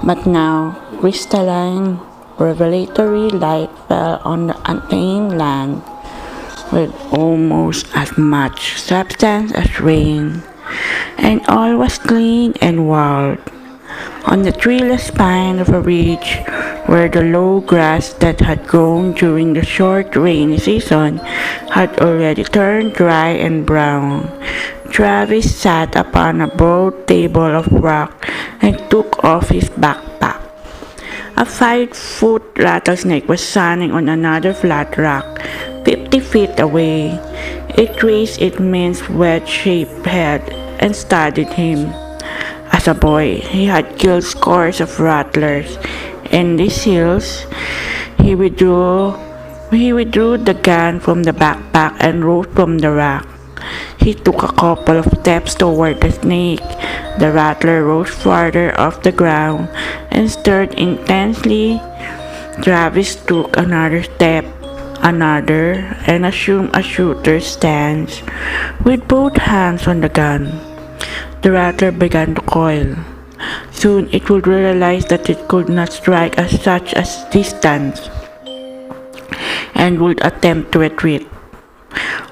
But now, crystalline, revelatory light fell on the untamed land with almost as much substance as rain, and all was clean and wild. On the treeless spine of a ridge, where the low grass that had grown during the short rainy season had already turned dry and brown, Travis sat upon a broad table of rock and took off his backpack. A 5-foot rattlesnake was sunning on another flat rock, 50 feet away. It raised its immense wedge-shaped head and studied him. As a boy, he had killed scores of rattlers. In these hills, he withdrew the gun from the backpack and rose from the rock. He took a couple of steps toward the snake. The rattler rose farther off the ground and stared intensely. Travis took another step, another, and assumed a shooter's stance, with both hands on the gun. The rattler began to coil. Soon it would realize that it could not strike at such a distance, and would attempt to retreat.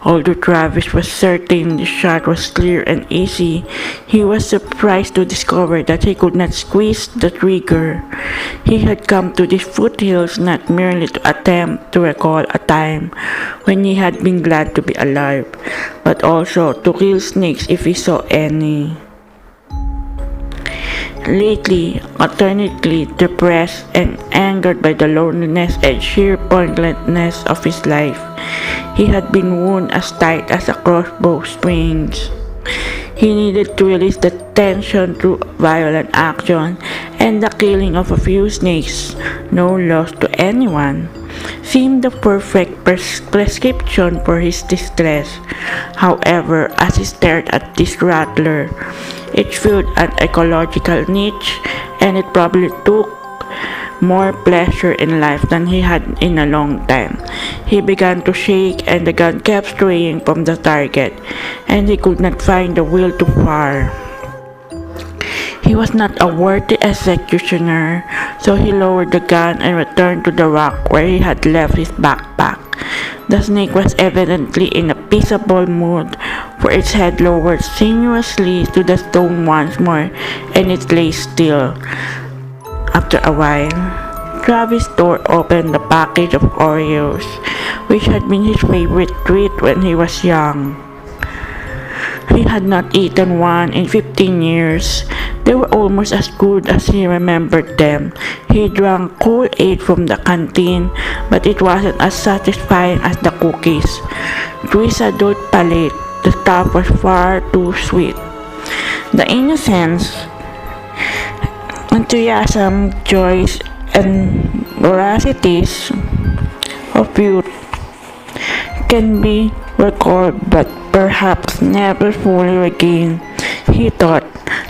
Although Travis was certain the shot was clear and easy, he was surprised to discover that he could not squeeze the trigger. He had come to these foothills not merely to attempt to recall a time when he had been glad to be alive, but also to kill snakes if he saw any. Lately, alternately depressed and angered by the loneliness and sheer pointlessness of his life, he had been wound as tight as a crossbow springs. He needed to release the tension through violent action, and the killing of a few snakes, no loss to anyone, seemed the perfect prescription for his distress. However, as he stared at this rattler, it filled an ecological niche, and it probably took more pleasure in life than he had in a long time. He began to shake, and the gun kept straying from the target, and he could not find the will to fire. He was not a worthy executioner, so he lowered the gun and returned to the rock where he had left his backpack. The snake was evidently in a peaceable mood, for its head lowered sinuously to the stone once more, and it lay still. After a while, Travis tore open the package of Oreos, which had been his favorite treat when he was young. He had not eaten one in 15 years. They were almost as good as he remembered them. He drank Kool-Aid from the canteen, but it wasn't as satisfying as the cookies. To his adult palate, the stuff was far too sweet. The innocence, enthusiasm, joys, and voracities of youth can be recalled but perhaps never fully regained, he thought,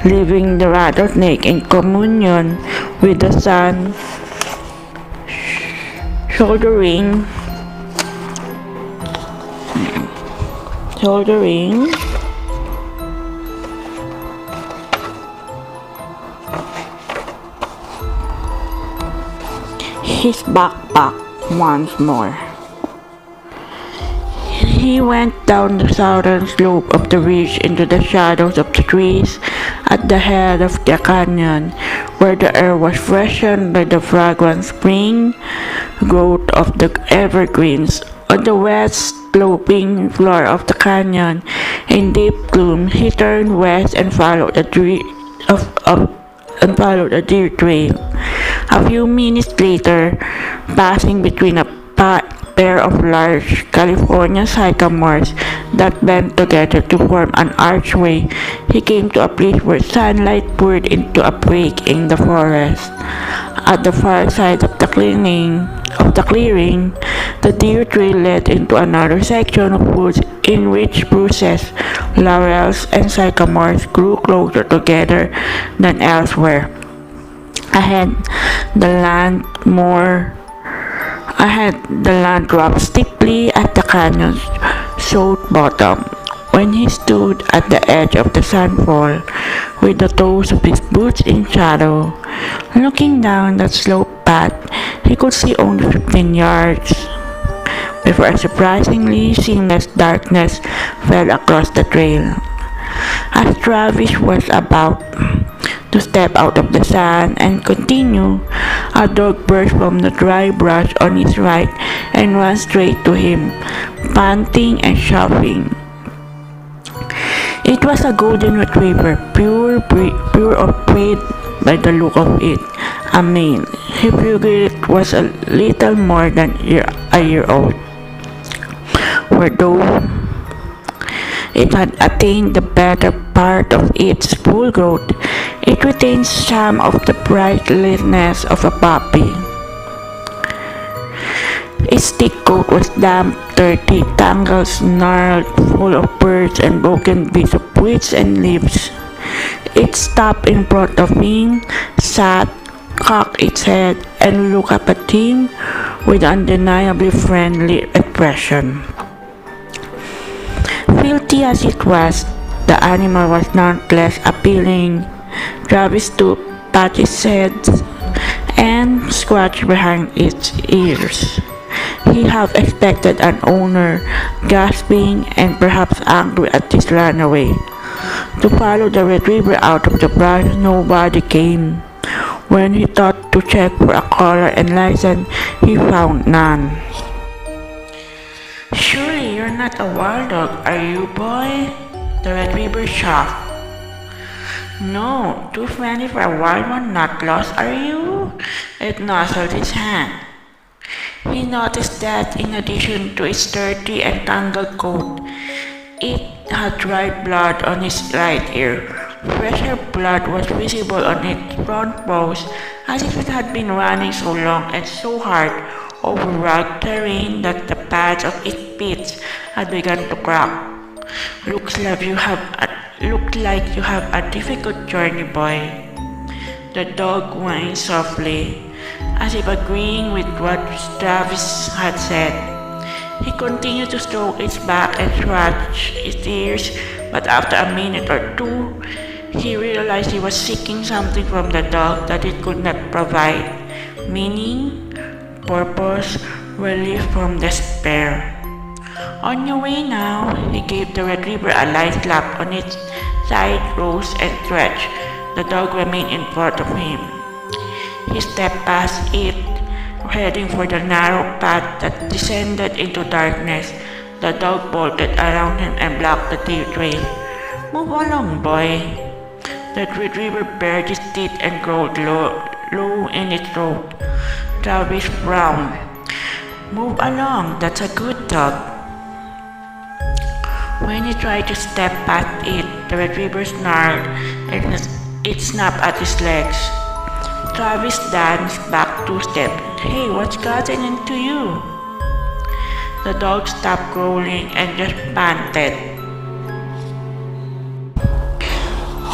leaving the rattlesnake in communion with the sun, shouldering his backpack once more. He went down the southern slope of the ridge into the shadows of the trees at the head of the canyon, where the air was freshened by the fragrant spring growth of the evergreens. On the west sloping floor of the canyon, in deep gloom, he turned west and followed a deer trail. A few minutes later, passing between a pair of large California sycamores that bent together to form an archway, he came to a place where sunlight poured into a break in the forest. At the far side of the clearing, the deer trail led into another section of woods in which spruces, laurels, and sycamores grew closer together than elsewhere. Ahead, the land dropped steeply at the canyon's south bottom. When he stood at the edge of the sunfall, with the toes of his boots in shadow, Looking down that slope path, he could see only 15 yards before a surprisingly seamless darkness fell across the trail. As Travis was about to step out of the sand and continue, a dog burst from the dry brush on his right and ran straight to him, panting and shuffling. It was a golden retriever, pure of breed by the look of it, a male. He figured it was a little more than a year old. For though it had attained the better part of its full growth, it retained some of the brightness of a puppy. Its thick coat was damp, dirty, tangled, snarled, full of burrs and broken bits of twigs and leaves. It stopped in front of him, sat, cocked its head, and looked up at him with an undeniably friendly expression. Filthy as it was, the animal was not less appealing. Travis stooped, pat its head, and scratched behind its ears. He half expected an owner, gasping and perhaps angry at this runaway. To follow the retriever out of the brush, nobody came. When he thought to check for a collar and license, he found none. "Surely you're not a wild dog, are you, boy?" The retriever scoffed. "No, too friendly for a wild one, not lost, are you?" It nuzzled his hand. He noticed that in addition to its dirty and tangled coat, it had dried blood on its right ear. Fresher blood was visible on its front paws, as if it had been running so long and so hard over rugged terrain that the pads of its feet had begun to crack. Looks like you have a difficult journey, boy." The dog whined softly, as if agreeing with what Travis had said. He continued to stroke its back and scratch its ears, but after a minute or two, he realized he was seeking something from the dog that it could not provide, meaning, purpose, relief from despair. "On your way now," he gave the retriever a light slap on its side, rose and stretched. The dog remained in front of him. He stepped past it, heading for the narrow path that descended into darkness. The dog bolted around him and blocked the trail. "Move along, boy." The retriever bared its teeth and growled low in its throat. Travis frowned. "Move along, that's a good dog." When he tried to step past it, the retriever snarled and it snapped at his legs. Travis danced back 2 steps. "Hey, what's gotten into you?" The dog stopped growling and just panted.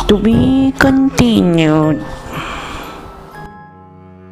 To be continued.